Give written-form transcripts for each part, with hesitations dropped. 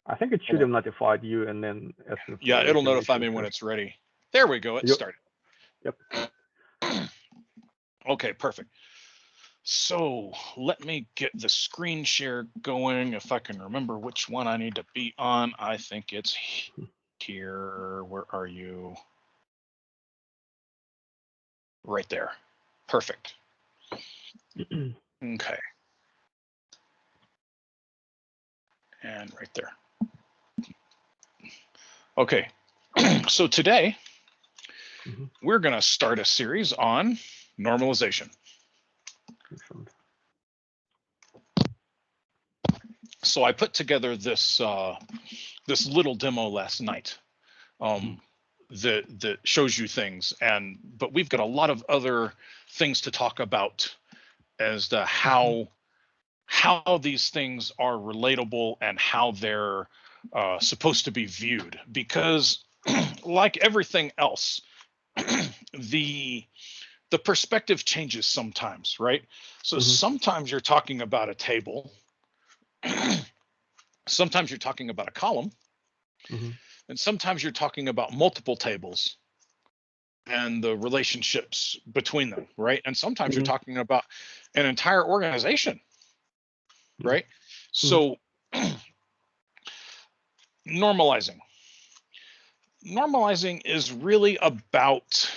I think it should have notified you and then asking for Yeah, it'll notify me when it's ready. There we go. It started. Yep. Okay, perfect. So let me get the screen share going. If I can remember which one I need to be on, I think it's here. Where are you? Right there. Perfect. Okay. And right there. Okay. So today, we're going to start a series on normalization. So I put together this this little demo last night that shows you things, but we've got a lot of other things to talk about as to how these things are relatable and how they're supposed to be viewed, because like everything else, the perspective changes sometimes, right? So sometimes you're talking about a table, sometimes you're talking about a column, and sometimes you're talking about multiple tables and the relationships between them, right? And sometimes you're talking about an entire organization, right? So normalizing is really about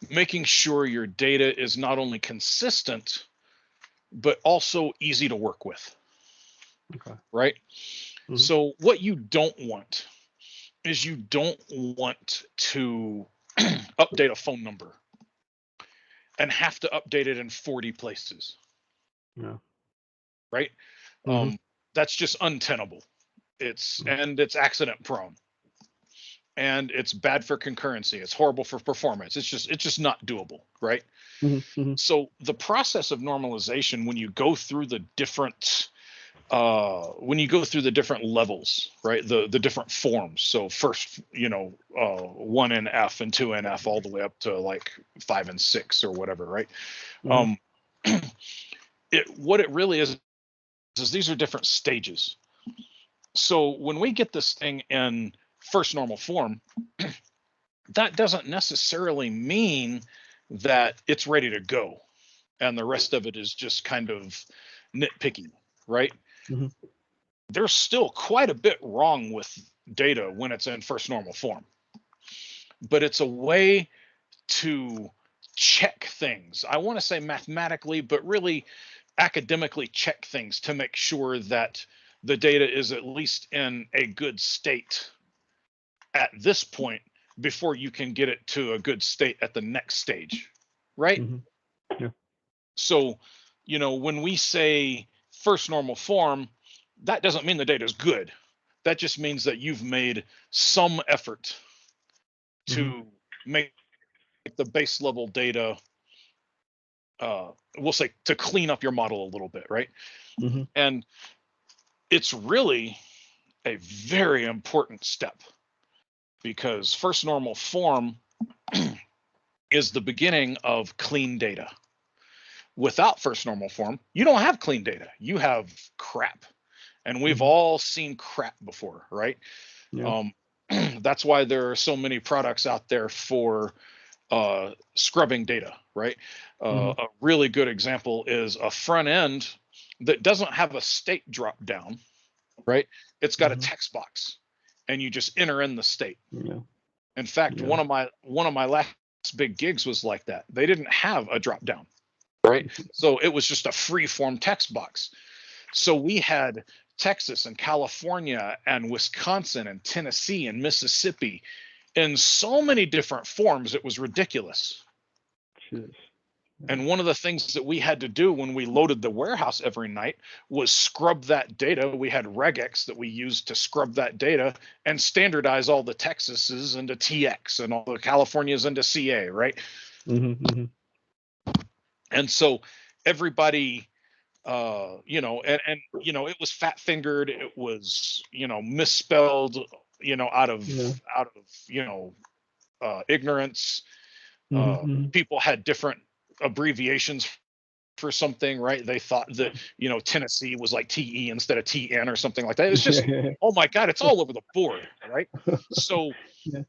making sure your data is not only consistent, but also easy to work with. Okay. Right? So what you don't want is you don't want to update a phone number and have to update it in 40 places. Yeah. Right? That's just untenable. It's accident prone. And it's bad for concurrency. It's horrible for performance. It's just not doable, right? So the process of normalization, when you go through the different levels, right? The different forms. So first, 1NF and 2NF all the way up to like 5 and 6 or whatever, right? What it really is these are different stages. So when we get this thing in first normal form, that doesn't necessarily mean that it's ready to go and the rest of it is just kind of nitpicky, right? There's still quite a bit wrong with data when it's in first normal form, but it's a way to check things. I want to say mathematically, but really academically check things to make sure that the data is at least in a good state at this point before you can get it to a good state at the next stage, right? Yeah. So, when we say first normal form, that doesn't mean the data is good. That just means that you've made some effort to make the base level data, we'll say, to clean up your model a little bit, right? And it's really a very important step, because first normal form is the beginning of clean data. Without first normal form, you don't have clean data. You have crap. And we've all seen crap before, right? Yeah. That's why there are so many products out there for scrubbing data, right? A really good example is a front end that doesn't have a state drop down, right? It's got a text box, and you just enter in the state. Yeah. In fact, one of my last big gigs was like that. They didn't have a drop down, right? So it was just a free form text box. So we had Texas and California and Wisconsin and Tennessee and Mississippi in so many different forms, it was ridiculous. Jeez. And one of the things that we had to do when we loaded the warehouse every night was scrub that data. We had regex that we used to scrub that data and standardize all the Texases into TX and all the Californias into CA, right? And so everybody, it was fat fingered. It was, misspelled, out of ignorance. People had different abbreviations for something, right? They thought that, Tennessee was like TE instead of TN or something like that. It's just, oh my God, it's all over the board, right? So, Yeah.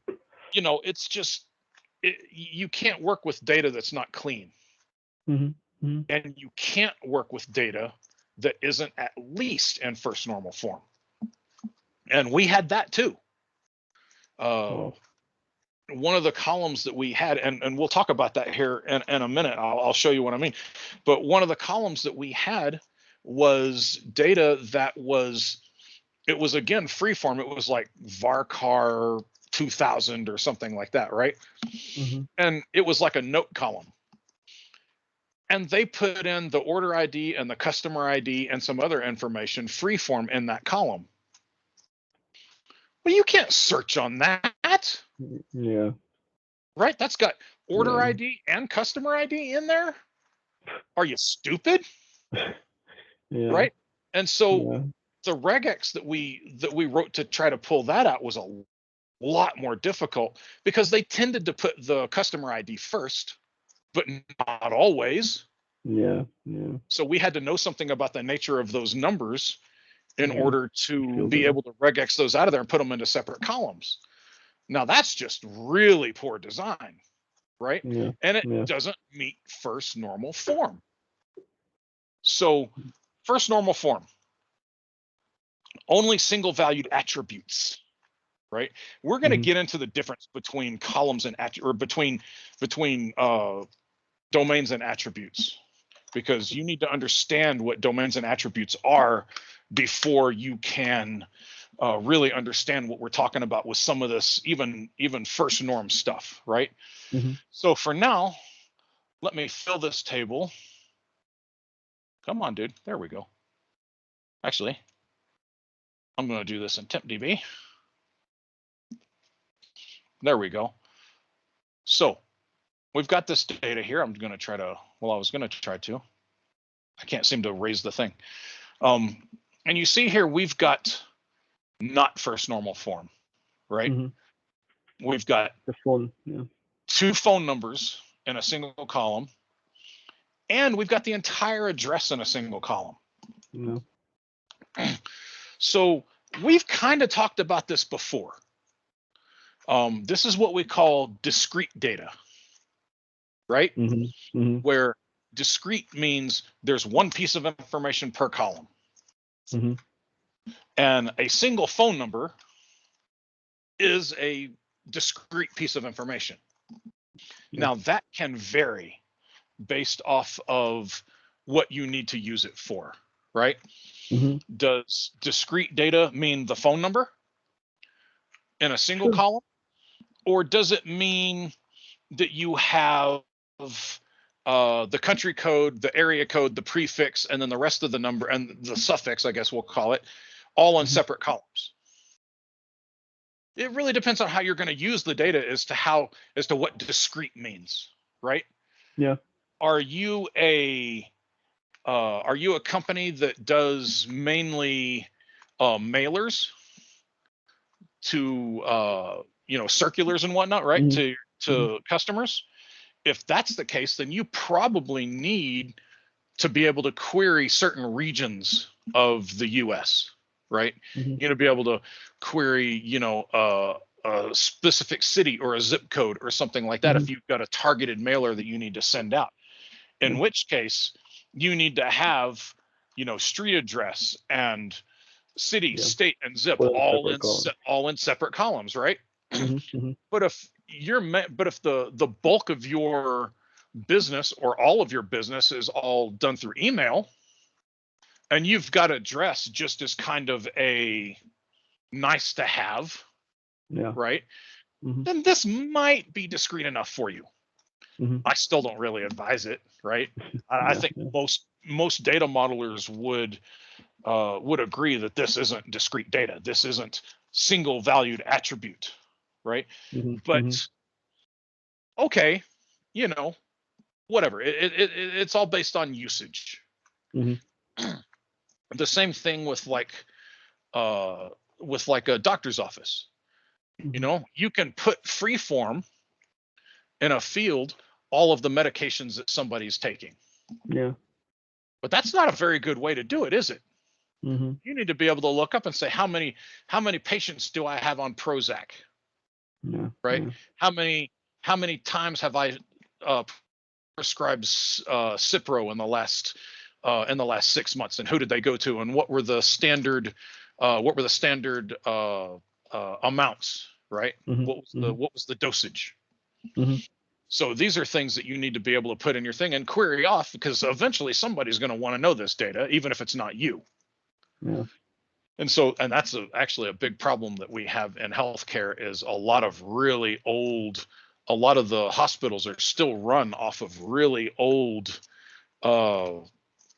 it's just, you can't work with data that's not clean. And you can't work with data that isn't at least in first normal form. And we had that too. One of the columns that we had, and we'll talk about that here in a minute. I'll show you what I mean. But one of the columns that we had was data that was again freeform. It was like varchar 2000 or something like that, right? And it was like a note column. And they put in the order ID and the customer ID and some other information freeform in that column. Well, you can't search on that. Yeah. Right? That's got order ID and customer ID in there. Are you stupid? Yeah. Right? And so the regex that we wrote to try to pull that out was a lot more difficult because they tended to put the customer ID first, but not always. Yeah. So we had to know something about the nature of those numbers in order to be able to regex those out of there and put them into separate columns. Now that's just really poor design, right? Yeah. And it doesn't meet first normal form. So first normal form, only single valued attributes, right? We're going to get into the difference between columns and between domains and attributes, because you need to understand what domains and attributes are before you can really understand what we're talking about with some of this even first norm stuff, right? So for now, let me fill this table. Come on, dude. There we go. Actually, I'm going to do this in tempdb. There we go. So we've got this data here. I'm going to try to, well, I was going to try to. I can't seem to raise the thing. And you see here, we've got not first normal form, right? We've got the phone, two phone numbers in a single column, and we've got the entire address in a single column. So we've kind of talked about this before. This is what we call discrete data, right? Where discrete means there's one piece of information per column. And a single phone number is a discrete piece of information. Now that can vary based off of what you need to use it for, right? Does discrete data mean the phone number in a single column? Or does it mean that you have the country code, the area code, the prefix, and then the rest of the number and the suffix, I guess we'll call it, all in separate columns? It really depends on how you're going to use the data as to what discrete means, right? Yeah. Are you a company that does mainly mailers to circulars and whatnot, right? To customers? If that's the case, then you probably need to be able to query certain regions of the US, right? You know, be able to query, a specific city or a zip code or something like that if you've got a targeted mailer that you need to send out. In which case, you need to have, street address and city, state, and zip all in separate columns, right? But if the bulk of your business or all of your business is all done through email, and you've got address just as kind of a nice to have, right? Then this might be discrete enough for you. I still don't really advise it, right? I think most data modelers would agree that this isn't discrete data. This isn't single valued attribute, right? But okay, whatever. It's all based on usage. The same thing with like a doctor's office. You can put freeform in a field all of the medications that somebody's taking. But that's not a very good way to do it, is it? Mm-hmm. You need to be able to look up and say, how many patients do I have on Prozac, Yeah. right? Yeah. How many times have I prescribed Cipro in the last 6 months, and who did they go to, and what were the standard amounts, right? Mm-hmm. What was the dosage? Mm-hmm. So these are things that you need to be able to put in your thing and query off, because eventually somebody's going to want to know this data, even if it's not you. Yeah. And that's actually a big problem that we have in healthcare, is a lot of the hospitals are still run off of really old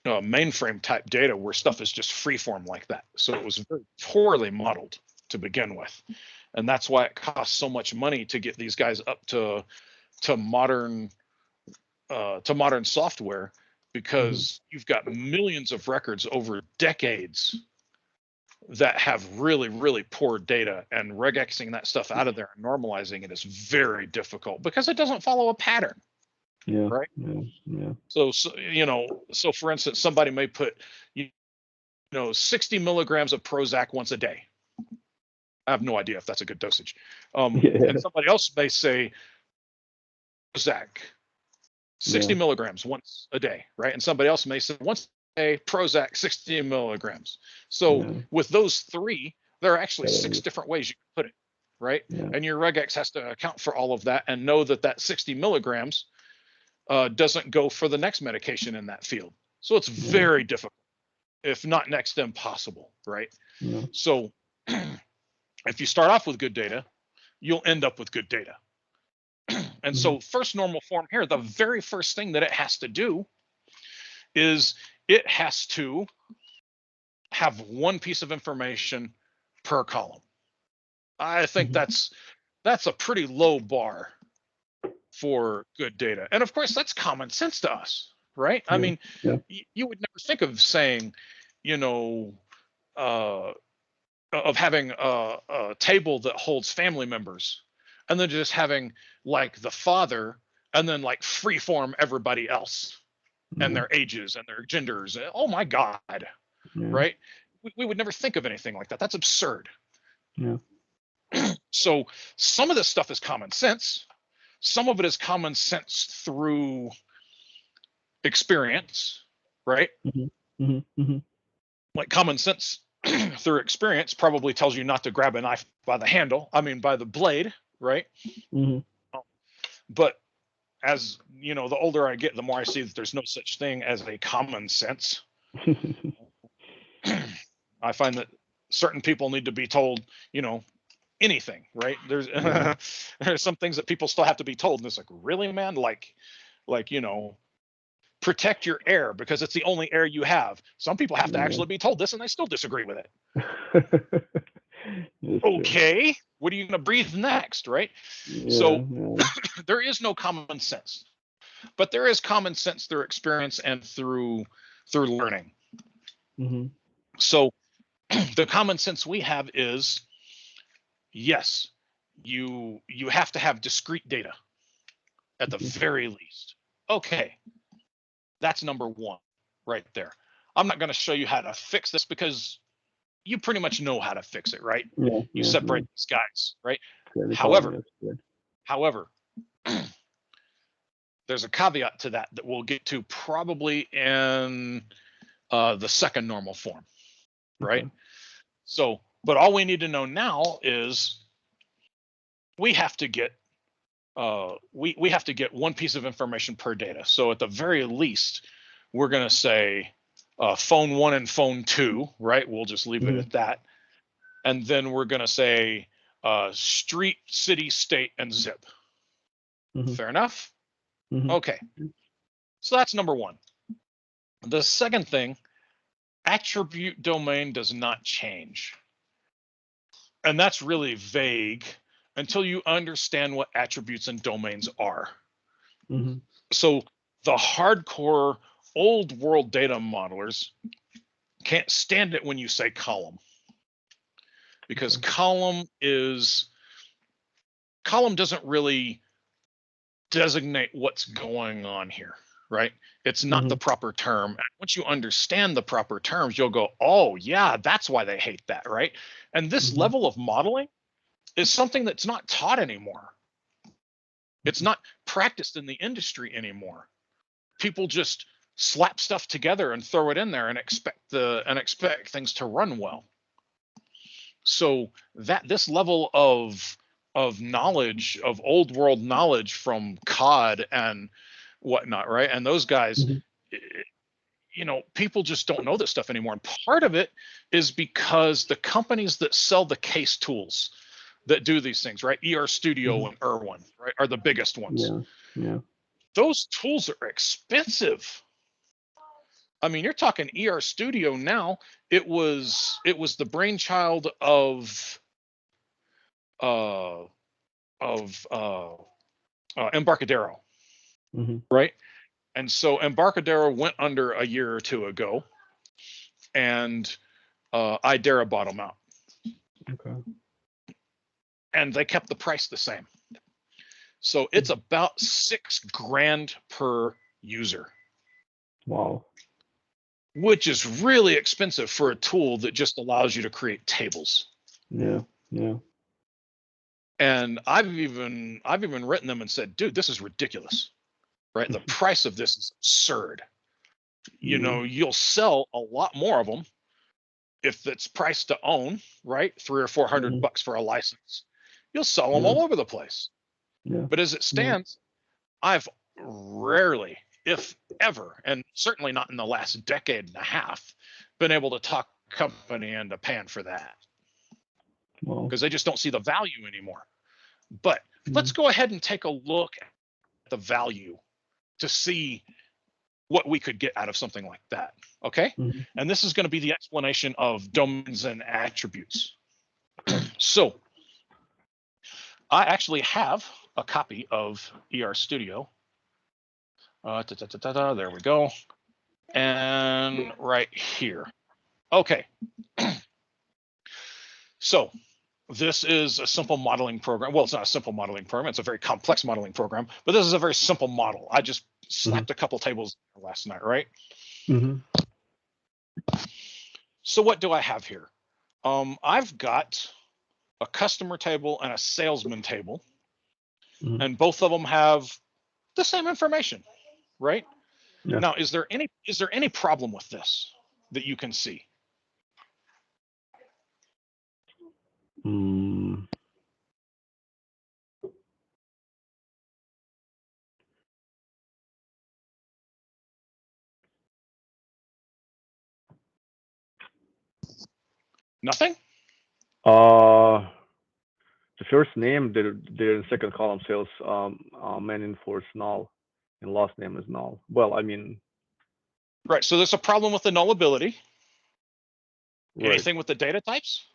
mainframe type data, where stuff is just freeform like that. So it was very poorly modeled to begin with. And that's why it costs so much money to get these guys up to modern software, because you've got millions of records over decades that have really, really poor data, and regexing that stuff out of there and normalizing it is very difficult because it doesn't follow a pattern. Yeah. Right. Yeah. Yeah. So for instance, somebody may put 60 milligrams of Prozac once a day. I have no idea if that's a good dosage. Yeah. And somebody else may say Prozac 60 Yeah. milligrams once a day, right? And somebody else may say once a day Prozac 60 milligrams. So Yeah. with those three, there are actually Yeah. 6 different ways you can put it, right? Yeah. And your regex has to account for all of that and know that 60 milligrams doesn't go for the next medication in that field. So it's very difficult, if not next to impossible, right? Yeah. So if you start off with good data, you'll end up with good data. And so first normal form here, the very first thing that it has to do is it has to have one piece of information per column. I think that's a pretty low bar for good data. And of course, that's common sense to us, right? I mean, Yeah. you would never think of saying, uh, of having a table that holds family members, and then just having like the father, and then like freeform everybody else and their ages and their genders. Oh my God, right? We would never think of anything like that. That's absurd. Yeah. So some of this stuff is common sense. Some of it is common sense through experience, right? Like common sense through experience probably tells you not to grab a knife by the handle. I mean, by the blade, right? But as you know, the older I get, the more I see that there's no such thing as a common sense. I find that certain people need to be told, anything, right? There's there's some things that people still have to be told, and it's like, really, man? Like protect your air because it's the only air you have. Some people have to actually be told this, and they still disagree with it. Okay, what are you going to breathe next, right? So there is no common sense, but there is common sense through experience and through learning. So the common sense we have is, yes, you have to have discrete data at the very least. Okay, that's number one right there. I'm not going to show you how to fix this because you pretty much know how to fix it, right? You separate these guys, right? However, there's a caveat to that we'll get to probably in the second normal form, right? So, but all we need to know now is we have to get we have to get one piece of information per data. So at the very least, we're going to say phone 1 and phone 2, right? We'll just leave it at that. And then we're going to say street, city, state, and zip. Fair enough? Okay. So that's number one. The second thing, attribute domain does not change. And that's really vague until you understand what attributes and domains are. So the hardcore old world data modelers can't stand it when you say column, because column doesn't really designate what's going on here, right? It's not the proper term. And once you understand the proper terms, you'll go, oh yeah, that's why they hate that, right? And this level of modeling is something that's not taught anymore. It's not practiced in the industry anymore. People just slap stuff together and throw it in there and expect things to run well. So that this level of knowledge, of old world knowledge from COD and whatnot, right? And those guys, you know, people just don't know this stuff anymore. And part of it is because the companies that sell the case tools that do these things, right? ER Studio and Irwin, right, are the biggest ones. Yeah. Those tools are expensive. I mean, you're talking ER Studio now. It was the brainchild of Embarcadero, right? And so Embarcadero went under a year or two ago, and Idera bought them out. Okay. And they kept the price the same. So it's about $6,000 per user. Wow. Which is really expensive for a tool that just allows you to create tables. Yeah. And I've even written them and said, dude, this is ridiculous, right? The price of this is absurd. You know, you'll sell a lot more of them if it's priced to own, right? $300 or $400 for a license. You'll sell them all over the place. But as it stands, I've rarely, if ever, and certainly not in the last decade and a half, been able to talk a company into paying for that. Because they just don't see the value anymore. But let's go ahead and take a look at the value to see what we could get out of something like that. Okay? And this is going to be the explanation of domains and attributes. So I actually have a copy of ER Studio. There we go. And right here. Okay. So this is a simple modeling program. Well, it's not a simple modeling program. It's a very complex modeling program, but this is a very simple model. I just slapped a couple tables last night, right? So what do I have here? I've got a customer table and a salesman table, and both of them have the same information, right? Now, is there any problem with this that you can see? Nothing? The first name, the second column says main info is null, and last name is null. Well, I mean, right. So there's a problem with the nullability. Right. Anything with the data types?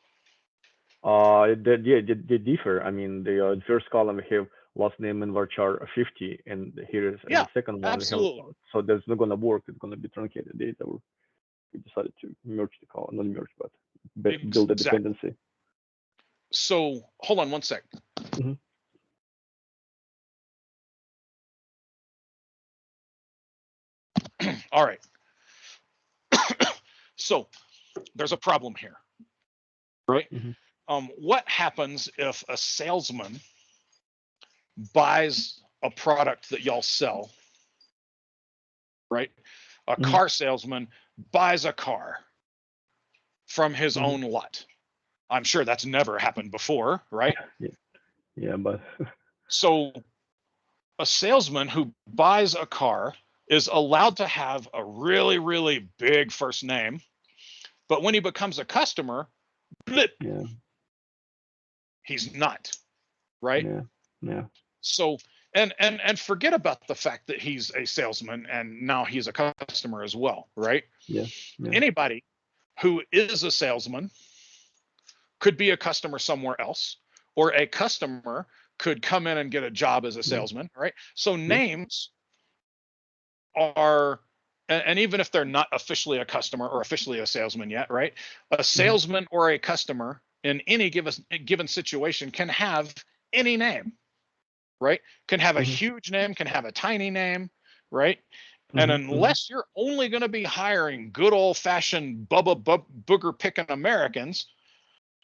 They differ. I mean, the first column we have last name in varchar 50, and here is the second one. Absolutely. So that's not gonna work. It's gonna be truncated data. We decided to merge the column, not merge, but build a dependency. So hold on one sec. All right. So there's a problem here, right? What happens if a salesman buys a product that y'all sell, right? A car salesman buys a car from his own lot. I'm sure that's never happened before, right? Yeah, but so a salesman who buys a car is allowed to have a really, really big first name, but when he becomes a customer, blip, he's not, right? Yeah. So and forget about the fact that he's a salesman and now he's a customer as well, right? Yeah. Anybody who is a salesman could be a customer somewhere else, or a customer could come in and get a job as a salesman, right? So names are, and even if they're not officially a customer or officially a salesman yet, right? A salesman or a customer in any given situation can have any name, right? Can have a huge name, can have a tiny name, right? And unless you're only going to be hiring good old-fashioned booger picking Americans,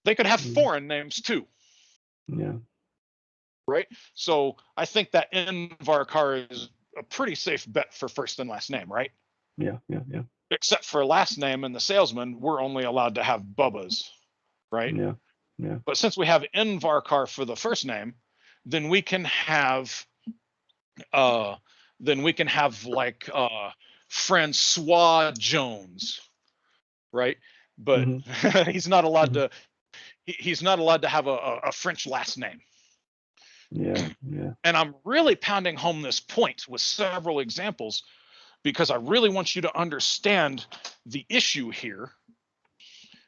they could have foreign names too. Yeah. Right. So I think that nvarchar is a pretty safe bet for first and last name, right? Yeah. Yeah. Yeah. Except for last name and the salesman, we're only allowed to have Bubba's, right? Yeah. Yeah. But since we have nvarchar for the first name, then we can have like Francois Jones, right? But he's not allowed to. He's not allowed to have a French last name. Yeah. Yeah. And I'm really pounding home this point with several examples because I really want you to understand the issue here,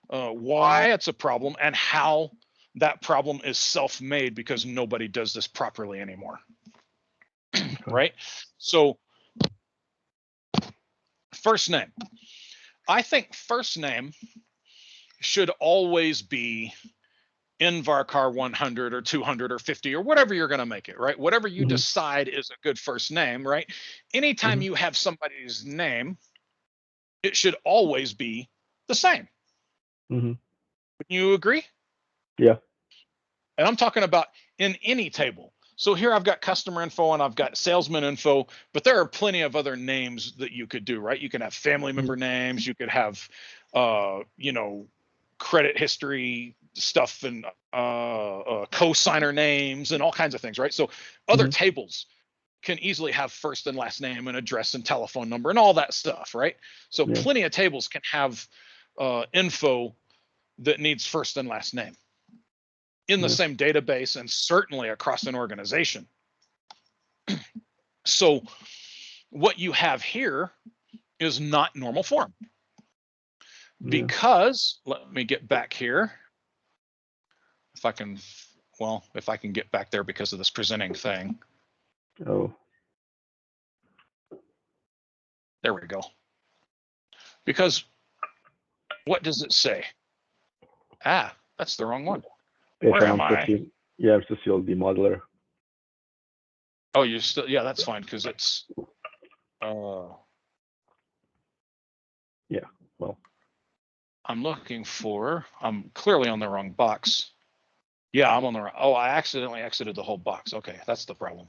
why it's a problem, and how that problem is self-made because nobody does this properly anymore. Right? So, first name. I think first name should always be nvarchar 100 or 200 or 50 or whatever you're going to make it, right? Whatever you decide is a good first name, right? Anytime you have somebody's name, it should always be the same. Would you agree? Yeah. And I'm talking about in any table. So here I've got customer info and I've got salesman info, but there are plenty of other names that you could do, right? You can have family member names, you could have, credit history stuff and co-signer names and all kinds of things, right? So other tables can easily have first and last name and address and telephone number and all that stuff, right? So plenty of tables can have info that needs first and last name in the same database and certainly across an organization. So what you have here is not normal form. Because, let me get back here. If I can get back there because of this presenting thing. Oh. There we go. Because what does it say? Ah, that's the wrong one. Where am I? Yeah, it's still the modeler. Oh, you're still, yeah, that's fine because it's yeah, well, I'm clearly on the wrong box. Yeah, I'm on the wrong. Oh, I accidentally exited the whole box. Okay, that's the problem.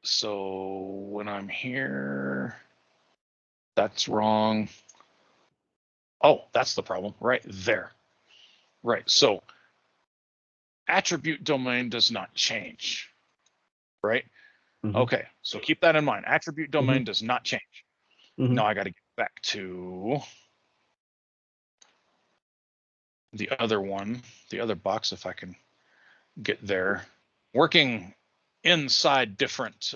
So when I'm here, that's wrong. Oh, that's the problem right there. Right. So attribute domain does not change. Right. Okay. So keep that in mind. Attribute domain does not change. Now I got to get back to the other one, the other box, if I can get there. Working inside different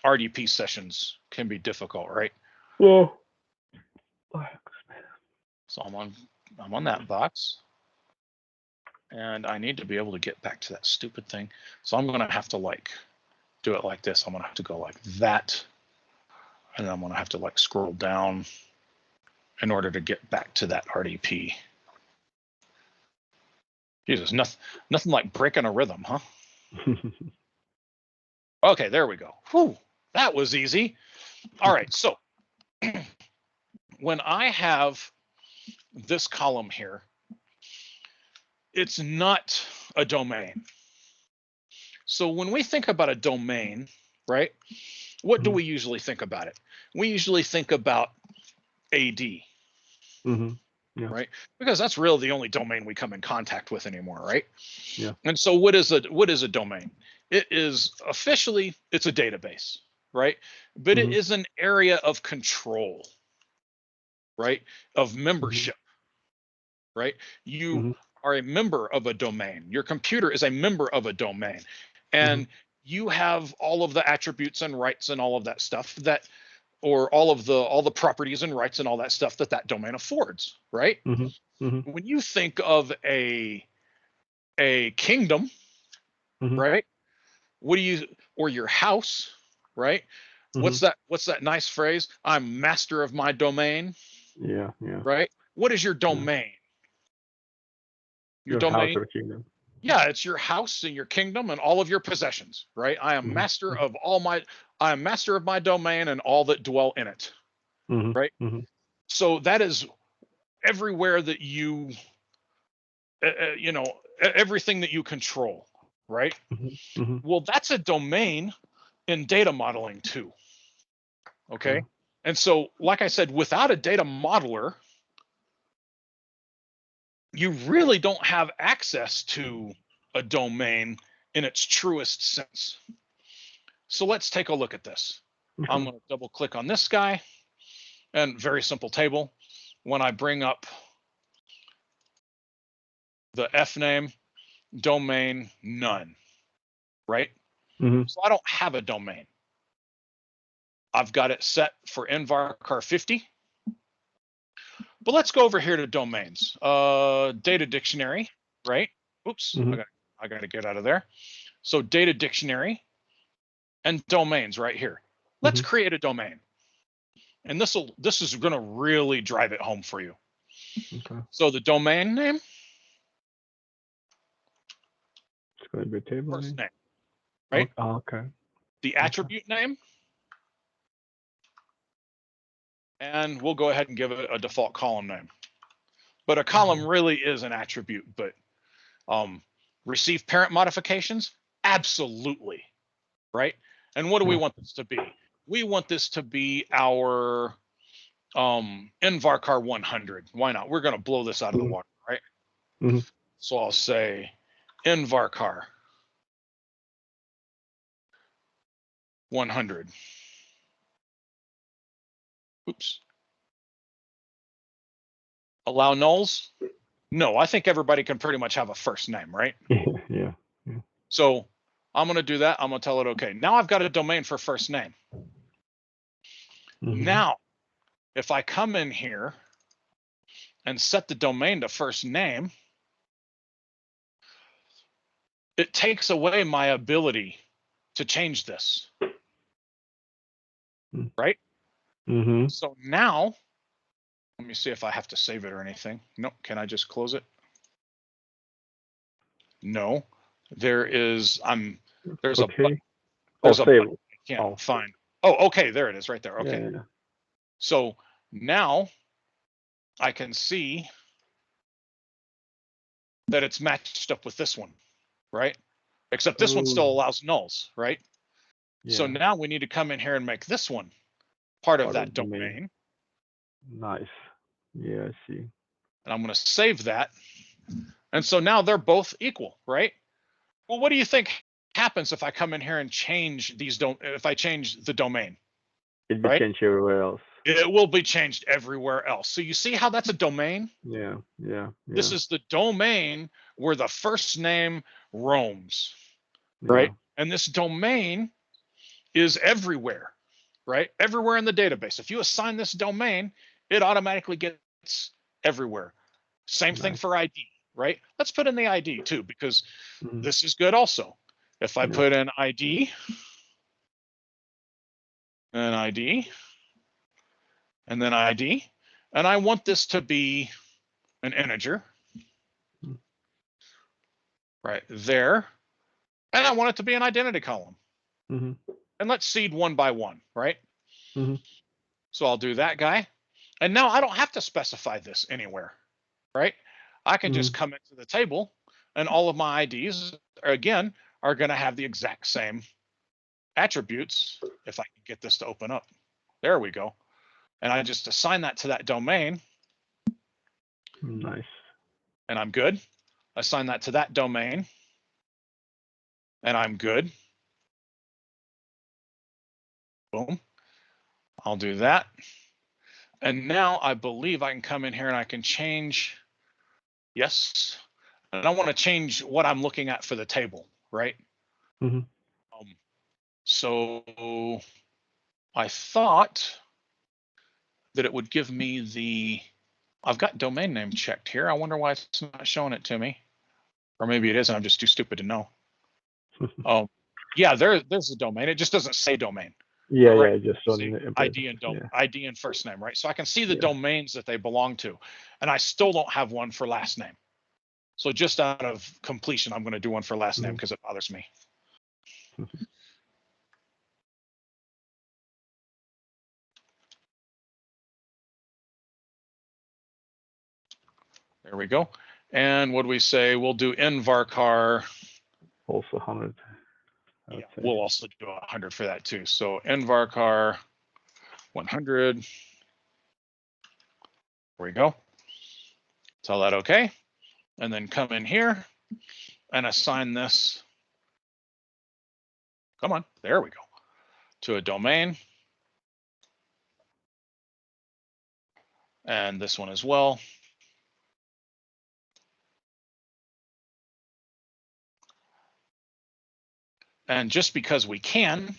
RDP sessions can be difficult, right? Well, so I'm on that box, and I need to be able to get back to that stupid thing. So I'm gonna have to like do it like this. I'm gonna have to go like that, and I'm gonna have to like scroll down in order to get back to that RDP. Jesus, nothing like breaking a rhythm, huh? Okay, there we go. Whew, that was easy. All right, so when I have this column here, it's not a domain. So when we think about a domain, right, what do we usually think about it? We usually think about AD, right? Because that's really the only domain we come in contact with anymore, right? Yeah. And so what is a domain? It is officially, it's a database, right? But it is an area of control, right? Of membership, right? You are a member of a domain. Your computer is a member of a domain. And you have all of the attributes and rights and all of that stuff that, or all the properties and rights and all that stuff that domain affords, right? When you think of a kingdom, right? Or your house, right? What's that nice phrase? I'm master of my domain. Yeah. Right? What is your domain? Your house domain, or kingdom. Yeah, it's your house and your kingdom and all of your possessions, right? I am master of I am master of my domain and all that dwell in it, Mhm. right? Mhm. So that is everywhere that you know, everything that you control, right? Mhm. Mhm. Well, that's a domain in data modeling too, okay? Okay. And so, like I said, without a data modeler, you really don't have access to a domain in its truest sense. So let's take a look at this. I'm Okay. going to double click on this guy, and very simple table. When I bring up the F name, domain none, right? Mhm. So I don't have a domain. I've got it set for nvarchar 50. But let's go over here to domains. Data dictionary, right? Oops, Mhm. I got to get out of there. So data dictionary and domains right here. Let's Mhm. create a domain. And this is going to really drive it home for you. Okay. So the domain name, It's going to be a table first name. name, right? Okay. Oh, okay. The Okay. attribute name, and we'll go ahead and give it a default column name. But a column Mhm. really is an attribute. But receive parent modifications, absolutely, right? And what do we Yeah. want this to be? We want this to be our nvarchar 100. Why not? We're going to blow this out of the Mhm. water, right? Mhm. So I'll say nvarchar 100. Oops. Allow nulls? No, I think everybody can pretty much have a first name, right? Yeah. Yeah. Yeah. So I'm going to do that. I'm going to tell it, okay, now I've got a domain for first name. Mhm. Now, if I come in here and set the domain to first name, it takes away my ability to change this, right? Mhm. So now, let me see if I have to save it or anything. Nope. Can I just close it? No. There is, there's a button. Okay. Oh, There's a save. button I can't Oh. find. Oh, okay. There it is right there. Yeah. Okay. Yeah. So now I can see that it's matched up with this one, right? Except this one still Oh. allows nulls, right? So Yeah. now we need to come in here and make this one part of Part of that the domain. domain. Nice. Yeah. I see. And I'm going to save that. And so now they're both equal, right? Well, what do you think happens if I come in here and change if I change the domain, It'd be right? changed everywhere else. It will be changed everywhere else. So you see how that's a domain? Yeah. Yeah. This Yeah. is the domain where the first name roams, right? Yeah. And this domain is everywhere, right? Everywhere in the database. If you assign this domain, it automatically gets everywhere. Same thing Nice. for ID, right? Let's put in the ID too, because Mhm. this is good also. If I Yeah. put in ID, and ID, and then ID, and I want this to be an integer Mm. right there, and I want it to be an identity column. Mhm. And let's seed one by one, right? Mhm. So I'll do that guy. And now I don't have to specify this anywhere, right? I can just Mhm. come into the table and all of my IDs, again, are going to have the exact same attributes if I can get this to open up. There we go. And I just assign that to that domain Nice. and I'm good. Assign that to that domain and I'm good. Boom. I'll do that. And now I believe I can come in here and I can change. Yes. And I want to change what I'm looking at for the table, right? Mhm. Um, so I thought that it would give me I've got domain name checked here. I wonder why it's not showing it to me. Or maybe it isn't. I'm just too stupid to know. Yeah, there's a domain. It just doesn't say domain. Yeah. But right, Yeah. Just see on the ID parentheses. and Yeah. ID and first name, right? So I can see the Yeah. domains that they belong to, and I still don't have one for last name. So just out of completion, I'm going to do one for last name because it bothers me. There we go. And what do we say? We'll do nvarchar. Also 100. Yeah, we'll also do 100 for that too. So nvarchar 100. There we go. Tell that okay. And then come in here and assign this. Come on, there we go. To a domain. And this one as well. And just because we can,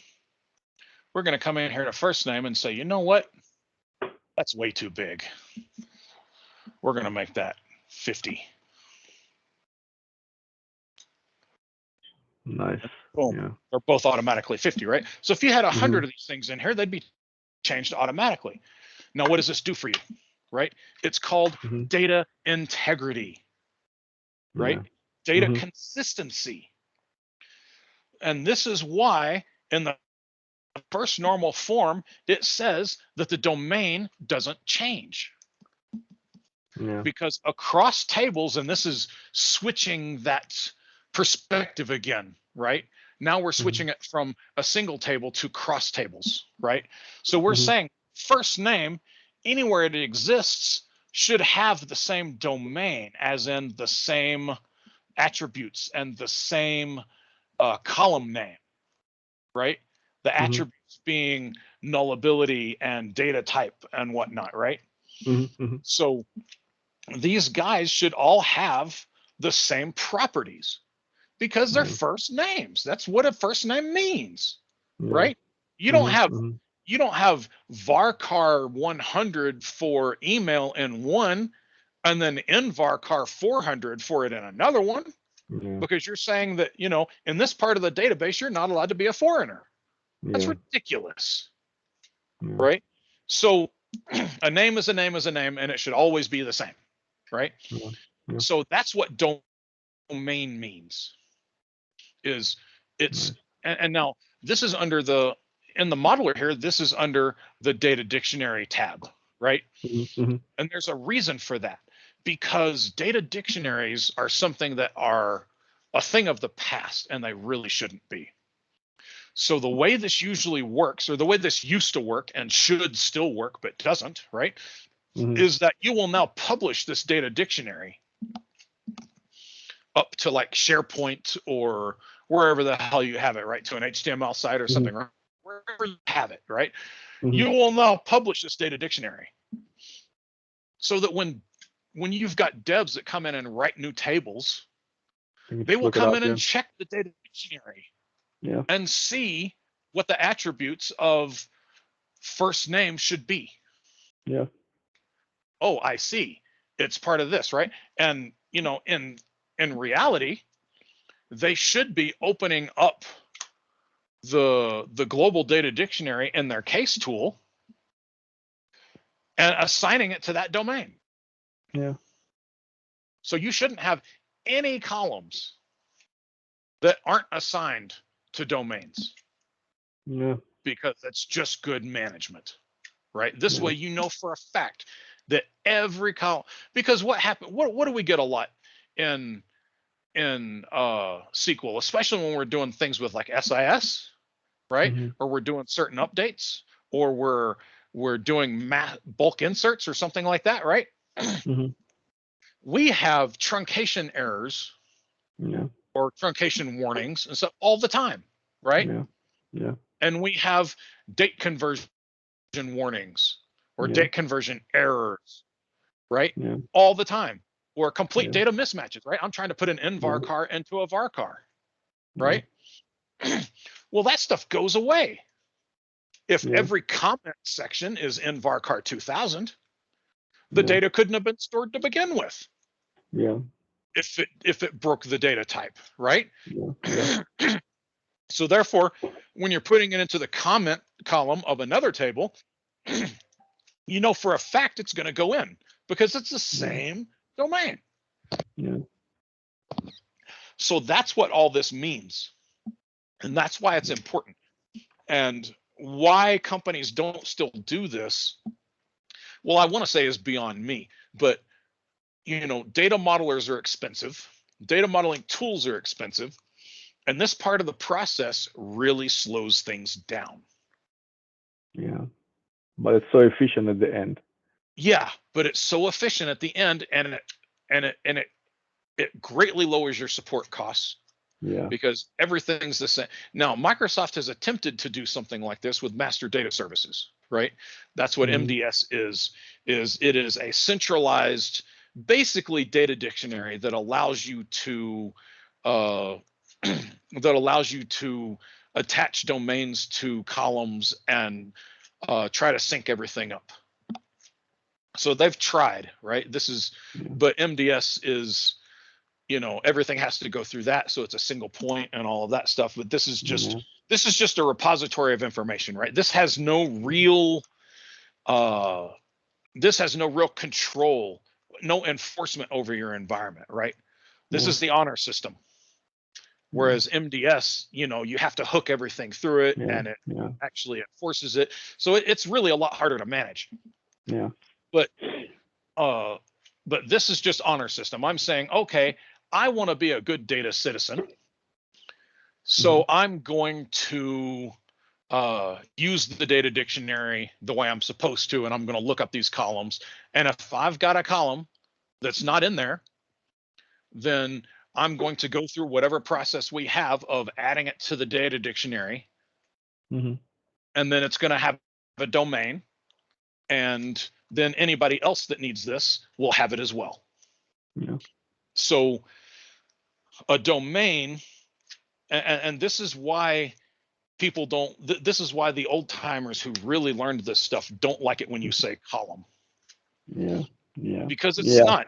we're going to come in here to first name and say, you know what? That's way too big. We're going to make that 50. Nice. Boom. Yeah. They're both automatically 50, right? So if you had 100 of these things in here, they'd be changed automatically. Now, what does this do for you, right? It's called data integrity, right? Data consistency. And this is why in the first normal form, it says that the domain doesn't change. Yeah. Because across tables, and this is switching that perspective again, right? Now we're switching it from a single table to cross tables, right? So we're saying first name, anywhere it exists, should have the same domain, as in the same attributes and the same column name, right? The attributes being nullability and data type and whatnot, right? So these guys should all have the same properties because they're first names. That's what a first name means, right? You don't have varchar 100 for email in one and then nvarchar 400 for it in another one, because you're saying that, you know, in this part of the database, you're not allowed to be a foreigner. That's ridiculous, right? So a name is a name is a name, and it should always be the same, right? So that's what domain means. Is it's and now this is under the in the modeler here. This is under the data dictionary tab, right? And there's a reason for that, because data dictionaries are something that are a thing of the past, and they really shouldn't be. So the way this usually works, or the way this used to work and should still work but doesn't, right, is that you will now publish this data dictionary up to like SharePoint or wherever the hell you have it, right, to an HTML site or something, right? Wherever you have it, right, you will now publish this data dictionary, so that when you've got devs that come in and write new tables, they will come in and check the data dictionary and see what the attributes of first name should be. Oh, I see. It's part of this, right? And, you know, in reality, they should be opening up the global data dictionary in their case tool and assigning it to that domain. So you shouldn't have any columns that aren't assigned to domains. Because that's just good management, right? This way, you know for a fact that every column, because what happened, what do we get a lot in SQL, especially when we're doing things with like SIS, right? Or we're doing certain updates, or we're doing bulk inserts or something like that, right? We have truncation errors or truncation warnings and stuff all the time, right? And we have date conversion warnings or date conversion errors, right? All the time, or complete data mismatches, right? I'm trying to put an nvarchar into a varchar, right? Well, that stuff goes away if every comment section is nvarchar 2000. The data couldn't have been stored to begin with. If it broke the data type, right? So therefore, when you're putting it into the comment column of another table, you know for a fact it's going to go in because it's the same domain. So that's what all this means. And that's why it's important. And why companies don't still do this, well, I want to say is beyond me. But, data modelers are expensive. Data modeling tools are expensive. And this part of the process really slows things down. Yeah. But it's so efficient at the end. Yeah, but it's so efficient at the end, and it greatly lowers your support costs. Yeah. Because everything's the same. Now, Microsoft has attempted to do something like this with master data services, right? That's what MDS is it is a centralized, basically data dictionary that allows you to attach domains to columns and try to sync everything up. So they've tried, right? But MDS is, everything has to go through that, so it's a single point and all of that stuff. But this is just a repository of information, right? This has no real control, no enforcement over your environment, right? This is the honor system. Whereas MDS, you have to hook everything through it, and it actually enforces it. So it's really a lot harder to manage. Yeah. But this is just honor system. I'm saying, okay, I want to be a good data citizen. So I'm going to use the data dictionary the way I'm supposed to, and I'm going to look up these columns. And if I've got a column that's not in there, then I'm going to go through whatever process we have of adding it to the data dictionary. And then it's going to have a domain. And then anybody else that needs this will have it as well. Yeah. So a domain, and this is why people don't, this is why the old timers who really learned this stuff don't like it when you say column. Yeah. Yeah. Because it's not.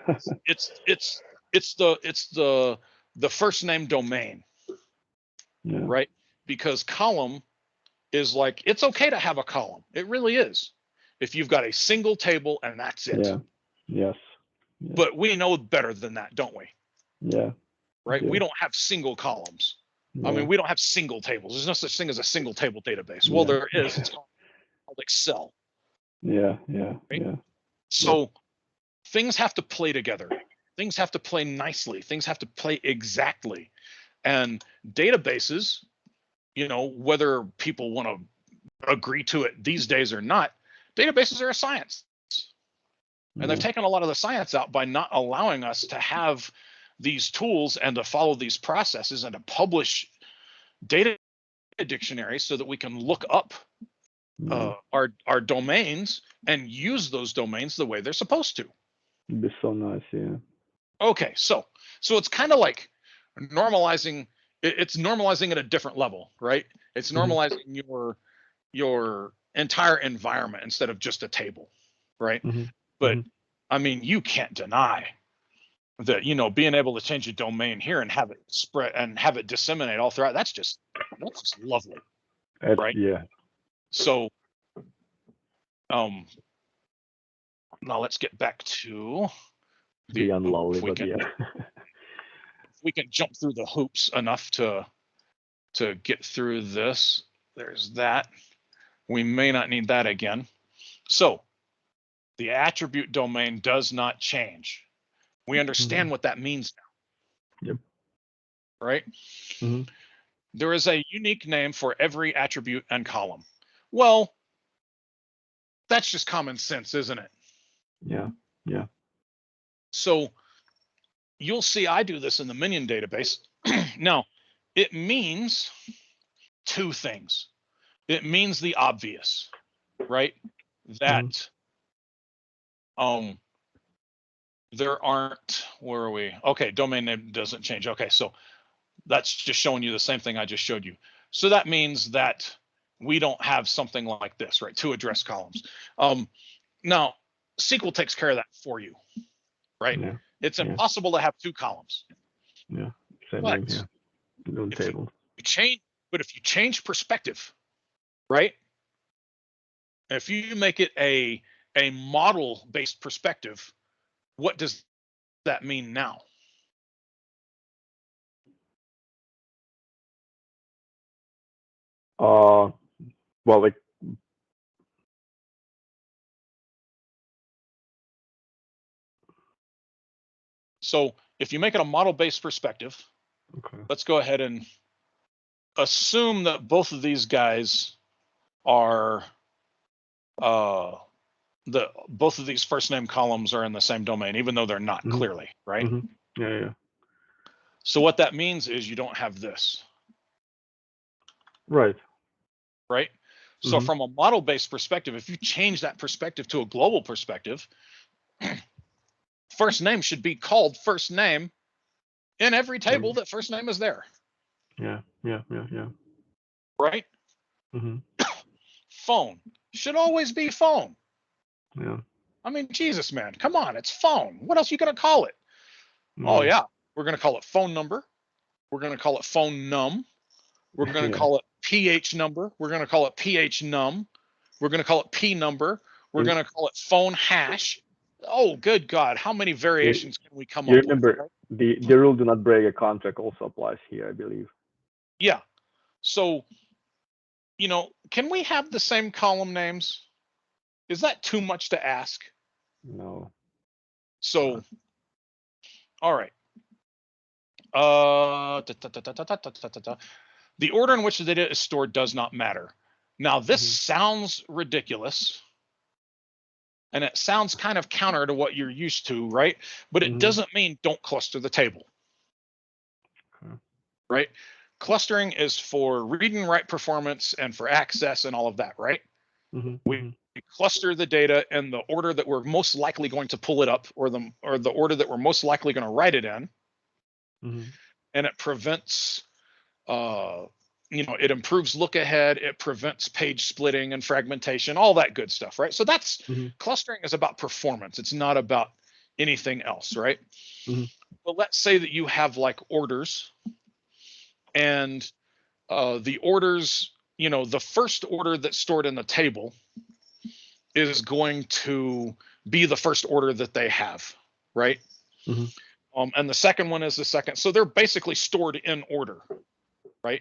It's the first name domain. Yeah. Right? Because column is like, it's okay to have a column. It really is. If you've got a single table and that's it. Yeah. Yes. But we know better than that, don't we? Yeah. Right? Yeah. We don't have single columns. Yeah. I mean, we don't have single tables. There's no such thing as a single table database. Well, there is. It's called Excel. Yeah. Yeah. Right? Yeah. So things have to play together. Things have to play nicely. Things have to play exactly. And databases, whether people want to agree to it these days or not, databases are a science. And they've taken a lot of the science out by not allowing us to have these tools and to follow these processes and to publish data dictionaries so that we can look up our domains and use those domains the way they're supposed to. It'd be so nice, yeah. Okay, so it's kind of like normalizing. It's normalizing at a different level, right? It's normalizing your entire environment instead of just a table, right? But I mean, you can't deny that, being able to change a domain here and have it spread and have it disseminate all throughout, that's just lovely, right? Yeah. So now let's get back to Beyond lovely, but yeah. If we can jump through the hoops enough to get through this. There's that. We may not need that again. So the attribute domain does not change. We understand what that means now. Yep. Right? There is a unique name for every attribute and column. Well, that's just common sense, isn't it? Yeah. Yeah. So you'll see I do this in the Minion database. Now, it means two things. It means the obvious, right? That there aren't, where are we? Okay, domain name doesn't change. Okay, so that's just showing you the same thing I just showed you. So that means that we don't have something like this, right? Two address columns. Now, SQL takes care of that for you, right? Yeah. It's impossible to have two columns. Yeah. Same But thing, yeah. No table. If you change perspective, right? If you make it a model-based perspective, what does that mean now? Well, like, So if you make it a model-based perspective, okay. let's go ahead and assume that both of these guys are both of these first name columns are in the same domain, even though they're not Mm-hmm. clearly, right? Mm-hmm. Yeah, yeah. So what that means is you don't have this, Right. right? So Mm-hmm. from a model-based perspective, if you change that perspective to a global perspective, first name should be called first name in every table that first name is there, Yeah, yeah, yeah, yeah. right? Mm-hmm. Phone should always be phone. Yeah. I mean, Jesus, man, come on, it's phone. What else are you gonna call it? Oh Yeah. yeah, we're gonna call it phone number. We're gonna call it phone num. We're gonna Yeah. call it pH number. We're gonna call it pH num. We're gonna call it P number. We're You, gonna call it phone hash. Oh, good God, how many you, variations can we come you up with? remember Right? the rule do not break a contract also applies here, I believe. Yeah. So, can we have the same column names? Is that too much to ask? No. So, all right. The order in which the data is stored does not matter. Now, this Mm-hmm. sounds ridiculous, and it sounds kind of counter to what you're used to, right? But it Mm-hmm. doesn't mean don't cluster the table, Okay. right? Clustering is for read and write performance and for access and all of that, right? Mm-hmm. We Mm-hmm. cluster the data in the order that we're most likely going to pull it up, or the order that we're most likely going to write it in, Mm-hmm. and it prevents it improves look ahead, it prevents page splitting and fragmentation, all that good stuff, right? So that's Mm-hmm. clustering is about performance, it's not about anything else, right? Mm-hmm. But let's say that you have like orders, and the orders, the first order that's stored in the table is going to be the first order that they have, right? Mm-hmm. And the second one is the second, so they're basically stored in order, right?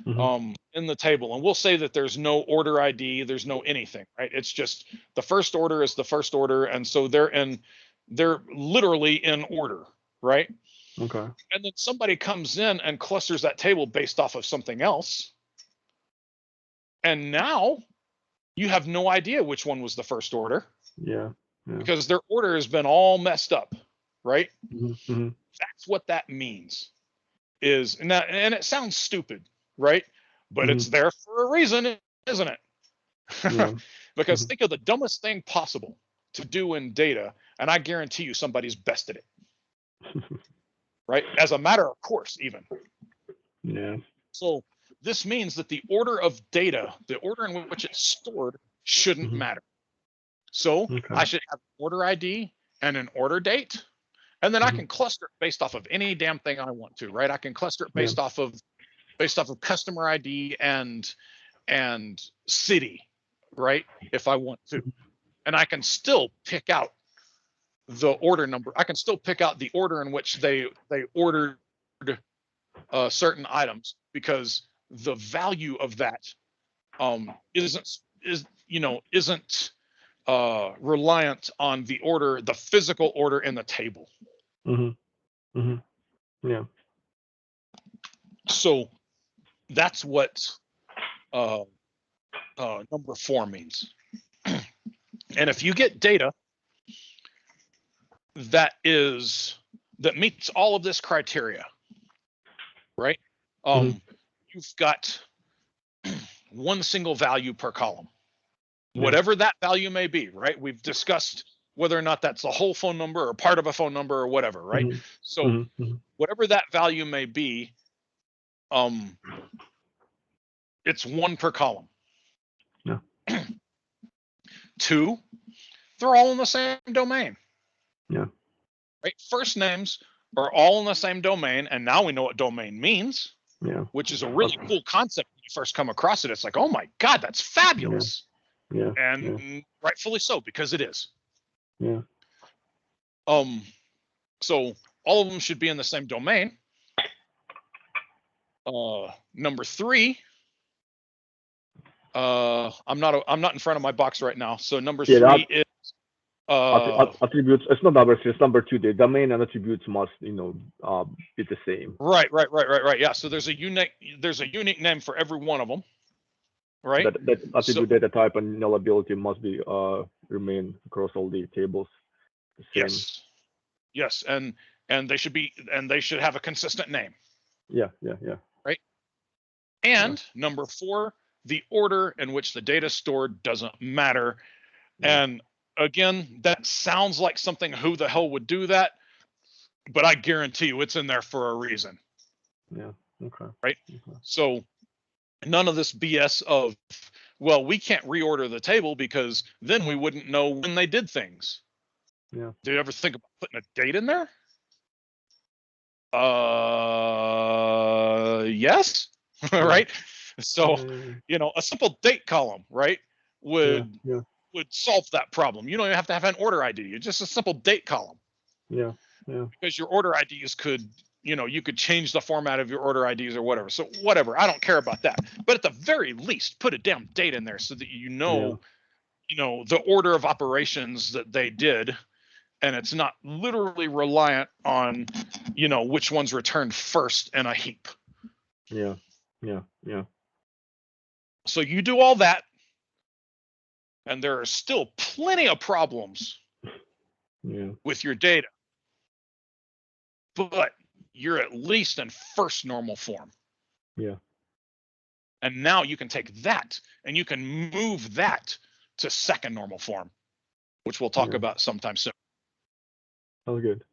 Mm-hmm. In the table, and we'll say that there's no order ID, there's no anything, right? It's just the first order is the first order, and so they're literally in order, right? Okay. And then somebody comes in and clusters that table based off of something else, and now you have no idea which one was the first order Yeah. Yeah. because their order has been all messed up, right? Mm-hmm. Mm-hmm. That's what that means. And it sounds stupid, right? But Mm-hmm. it's there for a reason, isn't it? Yeah. Because Mm-hmm. think of the dumbest thing possible to do in data, and I guarantee you somebody's bested it, right? As a matter of course, even. Yeah. So this means that the order of data, the order in which it's stored, shouldn't Mm-hmm. matter. So Okay. I should have an order ID and an order date, and then I Mm-hmm. can cluster it based off of any damn thing I want to, right? I can cluster it Yeah. based off of customer ID and city, right? If I want to. And I can still pick out the order number. I can still pick out the order in which they ordered certain items, because the value of that isn't reliant on the physical order in the table. Mm-hmm. Mm-hmm. Yeah. So that's what uh, number 4 means. And if you get data that meets all of this criteria, right? Mm-hmm. You've got one single value per column, Yeah. whatever that value may be, right? We've discussed whether or not that's a whole phone number or part of a phone number or whatever, right? Mm-hmm. So Mm-hmm. whatever that value may be, um, it's one per column. Yeah. 2, they're all in the same domain, Yeah. right? First names are all in the same domain, and now we know what domain means, Yeah. which is a really cool concept when you first come across it. It's like, oh my God, that's Yeah. fabulous. Yeah. Yeah. And rightfully so, because it is. Yeah. Um, so all of them should be in the same domain. Number 3, I'm not in front of my box right now. So number Yeah, that 3 is attributes. It's not number 3. It's number 2. The domain and attributes must, be the same. right. Yeah. So there's a unique name for every one of them, right? That So attribute data type and nullability must be remain across all the tables the same. yes, and they should have a consistent name, Yeah. right? Yeah. And number 4, the order in which the data stored doesn't matter. Yeah. And again, that sounds like something, who the hell would do that? But I guarantee you it's in there for a reason, Yeah. Okay. right? Okay. So none of this BS of, well, we can't reorder the table because then we wouldn't know when they did things. Yeah. Do you ever think about putting a date in there? Yes. Right. So, a simple date column, right, Yeah. would Yeah. solve that problem. You don't even have to have an order ID. It's just a simple date column, Yeah. Yeah. because your order IDs could, you could change the format of your order IDs or whatever. So whatever, I don't care about that. But at the very least, put a damn date in there so that Yeah. the order of operations that they did, and it's not literally reliant on, which one's returned first in a heap. Yeah. Yeah. Yeah. So you do all that, and there are still plenty of problems Yeah. with your data, but you're at least in first normal form. Yeah. And now you can take that and you can move that to second normal form, which we'll talk Yeah. about sometime soon. Sounds good.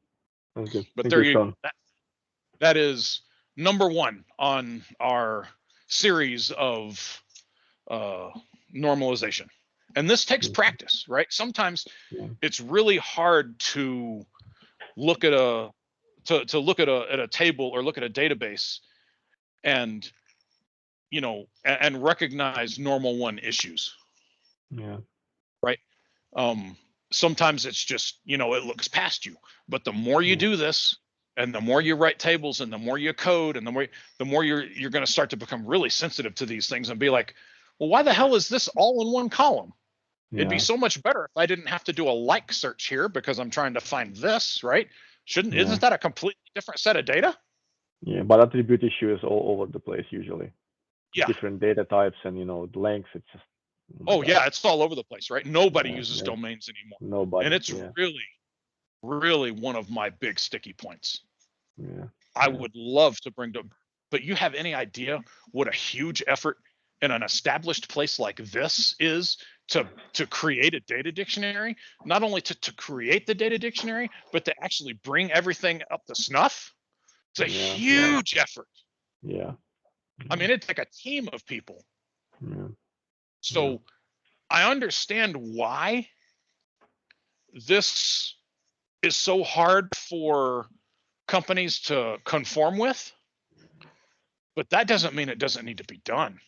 Sounds good. But Thank there you, you Sean. go. That is number 1 on our series of normalization. And this takes Yeah. practice, right? Sometimes Yeah. it's really hard to look at a look at a table or look at a database and and recognize normal 1 issues, Yeah. right? Sometimes it's just, it looks past you. But the more you Yeah. do this, and the more you write tables, and the more you code, and the more you're going to start to become really sensitive to these things and be like, well, why the hell is this all in one column? It'd be Yeah. so much better if I didn't have to do a like search here because I'm trying to find this, right? Yeah. Isn't that a completely different set of data? Yeah. But attribute issue is all over the place usually. Yeah. Different data types and the lengths. It's just, oh my Oh God. yeah, it's all over the place, right? Nobody Yeah. uses Yeah. domains anymore. And Nobody. it's Yeah. really, really one of my big sticky points. Yeah. I Yeah. would love to bring to, but you have any idea what a huge effort in an established place like this is to create a data dictionary? Not only to create the data dictionary, but to actually bring everything up to snuff. It's a Yeah. Yeah. huge effort. Yeah. I mean, it's like a team of people. Yeah. Yeah. So I understand why this is so hard for companies to conform with, but that doesn't mean it doesn't need to be done.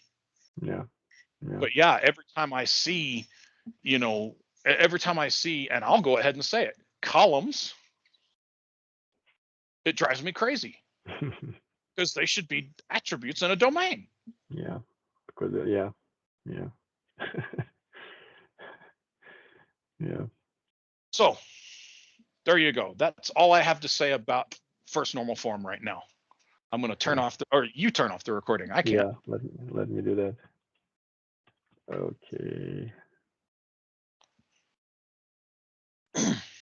Yeah. Yeah. But yeah, every time I see, and I'll go ahead and say it, columns, it drives me crazy because they should be attributes in a domain. Yeah. Because yeah. Yeah. Yeah. So there you go. That's all I have to say about first normal form right now. I'm going to turn off or you turn off the recording. I can't. Yeah. Let me do that. Okay.